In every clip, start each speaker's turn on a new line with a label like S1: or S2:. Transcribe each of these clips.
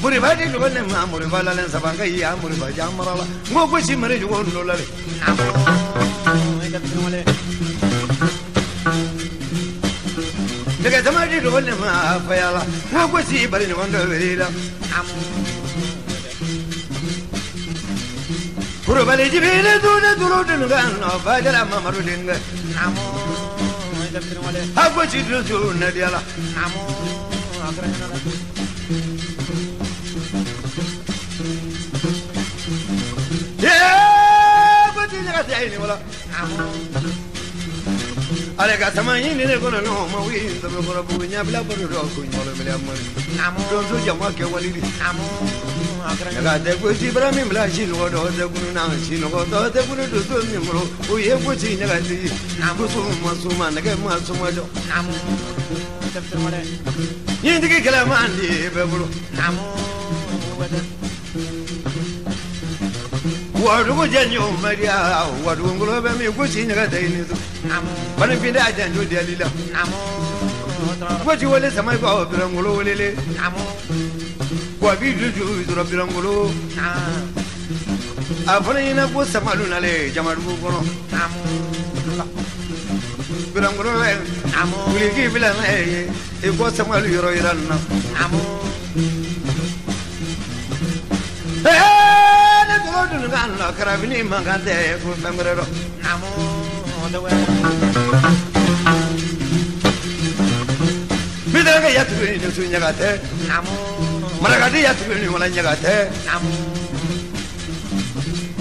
S1: Muribadi ko ne ma muribala len sabanga ya muriba jamarala ngo ko si mare jugo lolale daga tamadi ko ne ma fayala ngo ko si bari ne wando verila muribali jibile duna dulu gan no bajala ma marudinga ha ko si dulu ne diala Ale ka sama ini ne kono no ma wi to me kono bu nya bla bodo do ko mo le bla mo don so jama ke wali di ga de ko ti bra mi bla shi no do de kunu na shi no do de kunu do so mi mo o ye ko ti nya ga ti ko so ma ne ke ma so ma do yin di ke kala ma andi be bulu Wadu ko janyo Maria, wadu ngulo be mi ko sinya ga dai ni tu. Bani pinda janyo dia lila. Wati wale sama ko birangulo wele. Wa bi ju dura birangulo. Afana ina ko sama lu nale jamaru ko no. Birangulo le. Kuli ki bilan e ko sama lu yoro iranna. Dulu kan lo kerabini makan teh pun bangkrut. Namo, bidang kaya tu ini tu nyagate. Namo, mereka dia tu ini malah nyagate. Namo,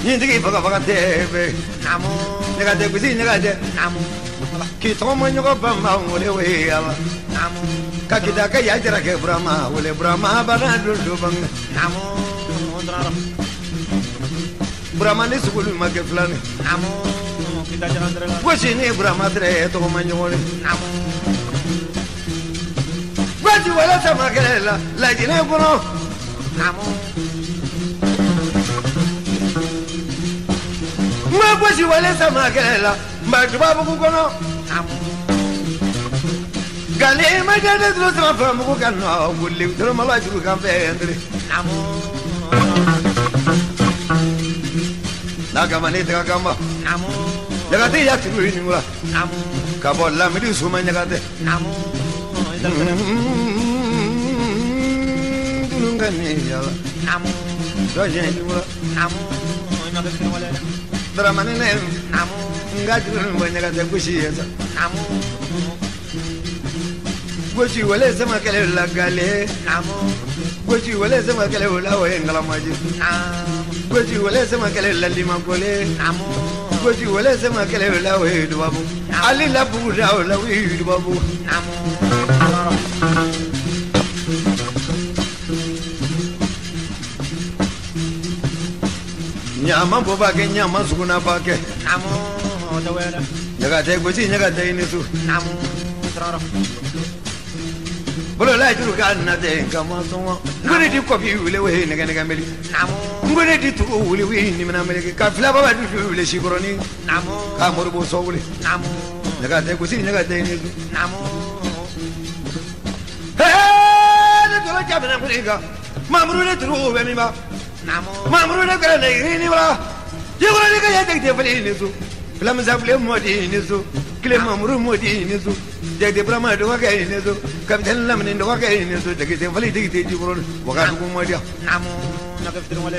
S1: ini tu baga teh be. Namo, nyagate kusi nyagate. Namo, kita mau nyokap bambang oleh wehal. Namo, kaki dah kaya jarak ke Brahma oleh Brahma badan dulu bang. Namo, Brahma ni sukulu make fulani. Namo kita jalan terus. Wasi ni Brahma tere to manyole. Namo. Wasi wala sama kela la jine kono. Namo. Ma wasi wala sama kela mbadu babu kono. Namo. Gale ma jade terus sama famu ko kan no gulli terus mala juru kan fe andre. Namo. Naga mani tega kamba. Namo. Jagate ya tiru ini mula. Namo. Kabola midi suma jagate. Namo. Dunungani ya. Namo. Doja ini mula. Namo. Naga tiru wala. Dramani ne. Namo. Ngajuru mbanya jagate kushi ya. Namo. Kushi wala sama kale lagale. Namo. Kushi wala sama kale wala wa ngala maji. Namo. Gwaji wale sama kale lalli makole. Namo. Gwaji wale sama kale la wedu babu. Ali la buda la wedu babu. Namo. Nyama boba ke nyama sukuna pake. Namo. Tawera. Jaga te gwaji jaga te ini tu. Namo. Trara. Bolo la juru kan na te kama songa. Ngone di ko bi wule we ne ga meli. Namo. Ngone di tu wule we ni mana meli ka fla baba du wule shikoroni. Namo. Ka morbo so wule. Namo. Jaga te kusi jaga te ni. Namo. Hey, le dolo jabe na kuliga. Mamru le tru we mi ba. Namo. Mamru le kala ne ni wala. Yegora le ka ya te te fali ni su. Fla ma zable modi ni su. Kile mamru modi ni su. Jadi Brahma doa kayak ini tu, kapitan lama ni doa kayak ini tu, jadi tempat itu kita jumpa, waktu aku mau dia. Namo, nak kita rumah le.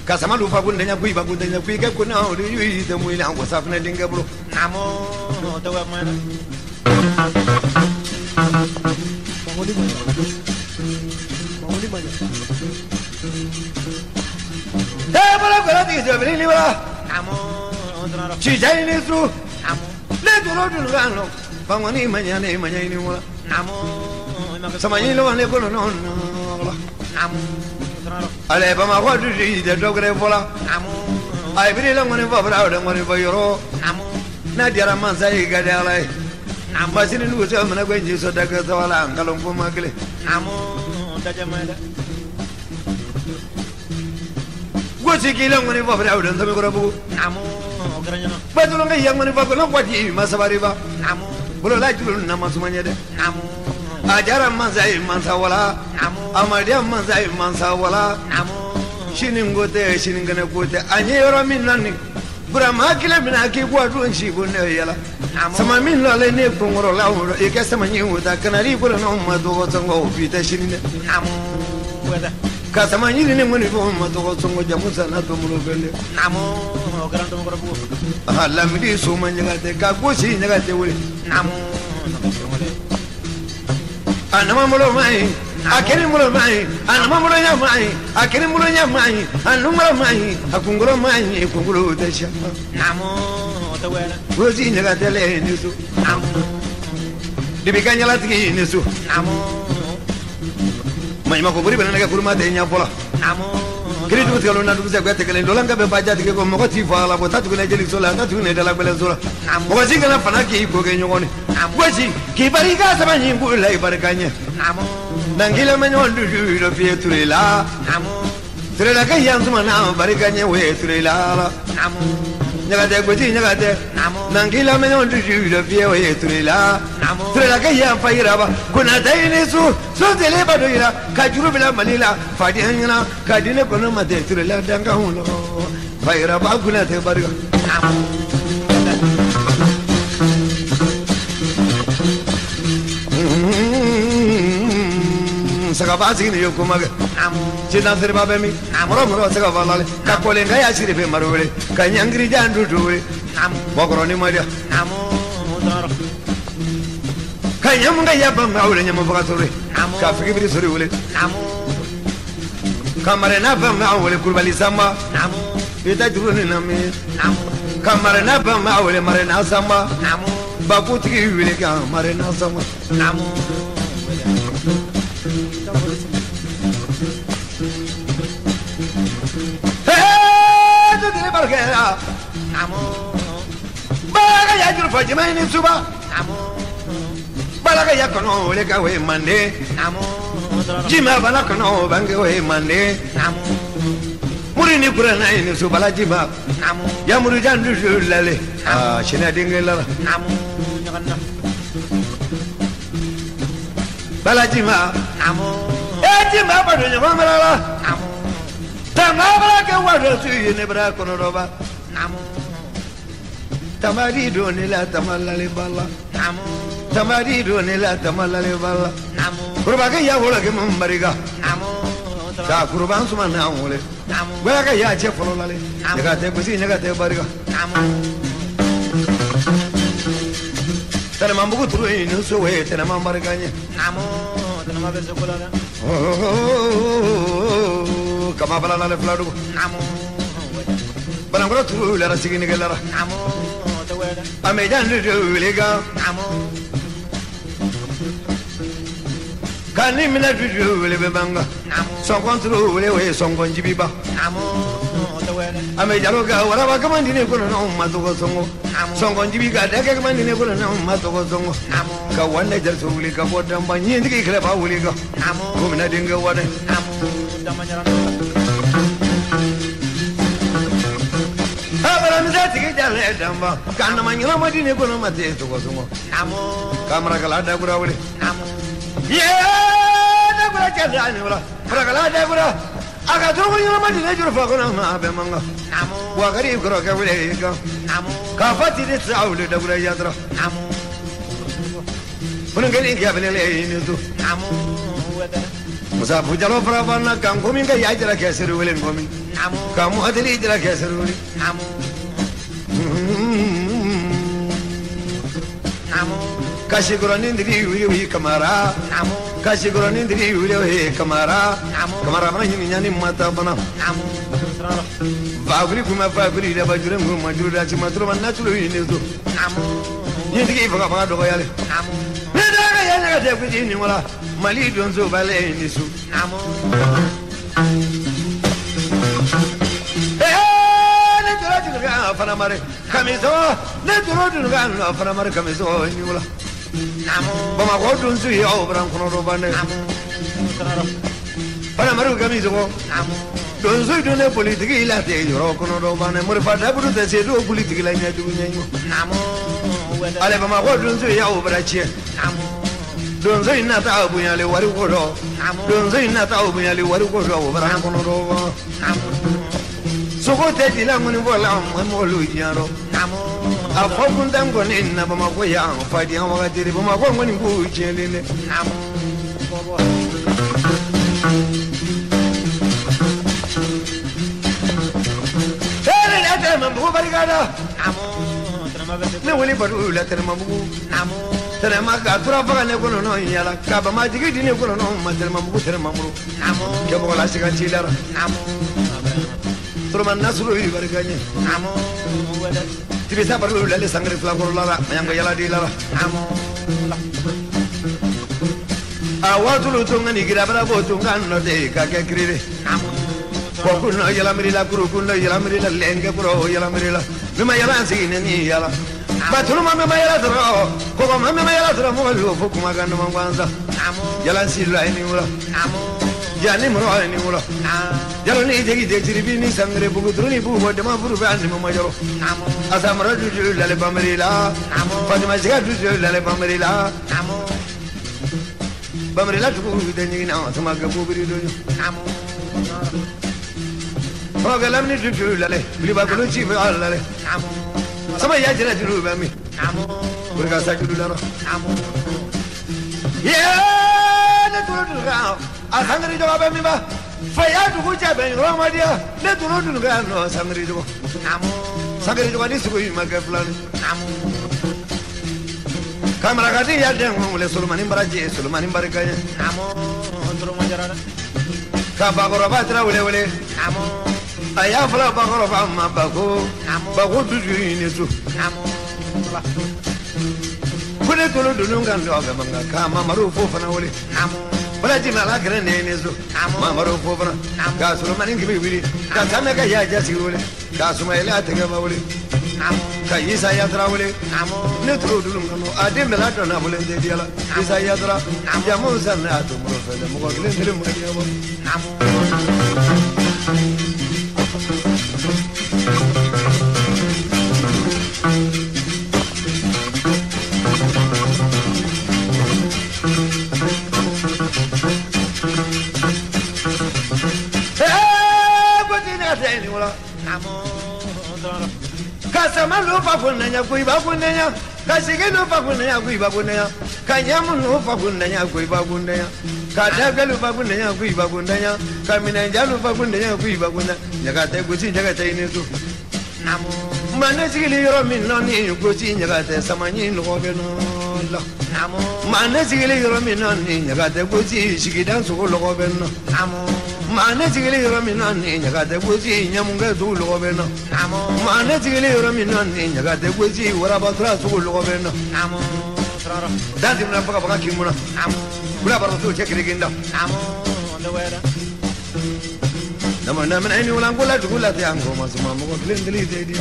S1: Kasama lupa pun danya kui, bagun danya kui, kau kena orang itu temu ini aku sapna lingga bro. Namo, tahu apa mana? Bangun di mana? Bangun di mana? Eh, boleh boleh tiga beli ni boleh. Namo, cincin ini tu. Namo. Le dulu kan lo. Bangani manya ini mula. Namo. Sama ini lo ane kono no. Namo. Ale bama wadu di de dogre vola. Namo. Ai biri lo ngone babra o ngone bayoro. Namo. na diara mansa yi gadala masini nugu so mana ko ji so daga sawala ngalon ko magle
S2: namu dajamada
S1: gosi kilang ngoni fa bra udan tami ko rabu
S2: namu garanyana
S1: betul ngai yang ngoni fa ko wati masabari ba
S2: namu
S1: bulo la tulun na masumanya de
S2: namu
S1: ajara mansa yi mansa wala
S2: namu
S1: amadiya mansa yi mansa wala
S2: namu
S1: shinin gote shinin gane gote anye yoro min nanni burama kile mina ki bwadu nshi bunne yala sama min lo le ne kongoro la woro e ka sama nyi wuta kanari bura no ma do songo fita shinin
S2: namu wada
S1: ka sama nyi ne ngoni bo ma do songo jamu sana to mulo belle
S2: namu garanto mo rabu
S1: hala mi di so man nyaga te ka gosi nyaga te wuri
S2: namu
S1: anama mulo mai akiri mulo mai anama mulo nya mai akiri mulo nya mai anuma mai akunguro mai kunguro te sha
S2: namu tawala
S1: gosi nyaga te le ni so
S2: namu
S1: dibikanya latiki ni so
S2: namu
S1: mai ma ko buri bana ga kurma te nya pola
S2: namu
S1: kiri tu telo na tu se kwete kele ndola ngabe baja tike ko mo ti fa la ko tatu ne jeli sola tatu ne dala bele sola mo ko singa na fana ki ko ge nyogone gosi ki bari ga sama nyi bu lai barkanye
S2: namu
S1: nangila menyon du do fietrela
S2: namu
S1: trela ka yan suma na barkanye we trela
S2: namu
S1: nyaga de gosi nyaga de nangila menyon du do fie we trela trela ka yan fa iraba kuna dai ne su so tele ba do ira ka juru bila malila fadi hanyana ka dine kono ma de trela danga huno fa iraba kuna te barga
S2: namu
S1: saka basi ni yoko maga
S2: namu
S1: cina serba bemi moro moro saka valale ka kolenga ya sire fe marole ka nyangri jandu dure
S2: namu
S1: bokoro ni madia
S2: namu daro
S1: ka nyamunga ya ba maule nyamu baka sore
S2: namu
S1: ka fikiri sore wole
S2: namu
S1: kamare na ba maule kurbali sama
S2: namu
S1: ita duru ni nami
S2: namu
S1: kamare na ba maule mare na sama
S2: namu
S1: bakutiki wile ka mare na sama
S2: namu
S1: tu dire barkera
S2: namu
S1: balaga ya juru faji mai ni suba
S2: namu
S1: balaga ya kono le ka we mande
S2: namu daro
S1: jima bala kono bange we mande
S2: namu
S1: muri ni kurana ni suba la jima
S2: namu
S1: ya muri jandu lale shina dingela
S2: namu nyakanna
S1: bala jima
S2: namu
S1: jima ba do nyama mala
S2: namu
S1: tama bala ke wa do su ni bra kono roba
S2: namu
S1: tamari do ni la tamalale bala
S2: namu
S1: tamari do ni la tamalale bala
S2: namu
S1: kurba ke ya hola ke mambariga
S2: namu
S1: ka kurban suma na wole
S2: namu
S1: bala ke ya che folo lale daga te busi daga te bariga
S2: namu
S1: tana mambugu turu ni so we tana mambariga nye
S2: namu tanama be sokolala
S1: kama bala lale fladu
S2: namu
S1: bala ngoro turu la rasigi ni gelara
S2: namu tawala
S1: ame jandu do lega
S2: namu
S1: kani mina du le be banga
S2: namu
S1: son kontro le we son gonjibiba
S2: namu tawala
S1: ame jalo ga wala ba kama ndine kono na umma to ko songo son gonjibiga da ga kama ndine kono na umma to ko songo
S2: namu
S1: ka wanda jar so wuli ka bodan ba nyi ndike kala ba wuli ga
S2: namu
S1: ko mina dinga wada
S2: namu damanyaran
S1: habara mi zati ke jale damba kan na manyira madine kono mate to ko songo
S2: namu
S1: kamera kala da gura wuli
S2: namu
S1: ye da gura jale ani wala fara kala da gura aga to manyira madine juro fa kono ma be manga
S2: namu
S1: wa gari gura ka wuli ga
S2: namu
S1: ka fati de saulu da gura yadra
S2: namu
S1: bunu ngeli ya bele ni to
S2: namu wada
S1: musa bujalo fara bana kan ko min ga ya jira ke seru wuli ngomi
S2: namu
S1: kamu adili jira ke seru wuli
S2: namu namu
S1: kashi gura nindiri wuli wi kamara
S2: namu
S1: kashi gura nindiri wuli wi kamara
S2: namu
S1: kamara bana himi nyani mata bana
S2: namu trara
S1: baguri kuma baguri da bajure mu majuru da ci maturu man natulu ni to
S2: namu
S1: yindigi faga faga dogo yale
S2: namu
S1: ne da ga ya ga te kuji ni wala mali don so bale ni su
S2: namu
S1: ne jira jira ga fanamare kamiso ne duro dun ga no fanamare kamiso ni wala bama ko dun su ya obran kono do bane fanamare kamiso dun su dun ne politiki la te yoro kono do bane mo fa da buru te se do politiki la nya du nyanyo ale bama ko dun su ya obra che don zai na ta abu ya le wari ko do don zai na ta abu ya le wari ko do obran kono do so ko te di la ngoni bola mo lu yaro a fokun dan ko ni na bama ko ya fa di ha wa diri bama ko ngoni ku chele ne tere la tere mamu barigada ne wali baru la tere mamu tere ma ka tura faga ne kono no yala ka bama digi di ne kono no ma tere mamu tere mamu ke bo la siga chilara Roman Nasru bariganya tibi sa baru lalle sangre fla ko la yang ga yala di la awatulu tungani gira bara bo tungan no de ka ke krire ko kunno yala miri la kuru kunno yala miri la lenge bro yala miri la bima yala sine ni yala batulu mama yala tro ko ko mama yala tro mo lu fu kuma ga no mangwanza yala silu ai ni wala yani mo ai ni wala yalo ni jegi de jiribi ni sangre bugu druni bu ho de ma buru ba ni mo majoro asamra ju ju lale bamri la fatima jiga ju ju lale bamri la bamri la tu de ni na sama ga bu biri do ho ga lam ni ju ju lale bili ba ko chi ba lale sama ya jira ju ba mi bur ga sa ju la ya na tu tu ga asangri do ba mi ba faya dugu jabe roma dia ne duro dun ga no sangri do sangri do ni sugo ma ga plan kamera ga dia den mo le sulmani baraje sulmani barkanya
S2: turu manjarana
S1: ka ba goro ba tra wele wele aya fala ba goro ba ma ba go du ni su kune tolo dun ga ndo ga manga ka ma maru fo fana wele wala ji mala kare ne ne zo ma maro ko bana ka suru manin gibi wili ka tame ka ya ja si wole ka suma ila ta ga wole ka isa ya tra wole ne tro dulum no ade mela to na wole de diala isa ya tra ya mo zanna to mo fa de mo ko le film ga ya mo Kasama no fa funanya kuiba funanya kasige no fa funanya kuiba funanya kanyamu no fa funanya kuiba funanya kadaga no fa funanya kuiba funanya kamina jalu fa funanya kuiba funanya nyaga te gusi nyaga te ni tu mana sigili yoro min no ni gusi nyaga te samanyi no be no la mana sigili yoro min no ni nyaga te gusi sigidan su ko lo be no Mane tigili yoro minani nyaga te gusi nyamunga su lo beno Mane tigili yoro minani nyaga te gusi waraba tra su lo beno Dadi mna paka kimuna Bula baro su chekiri ginda Nama nama ini ulang gula te ango masuma mo ko klendeli te di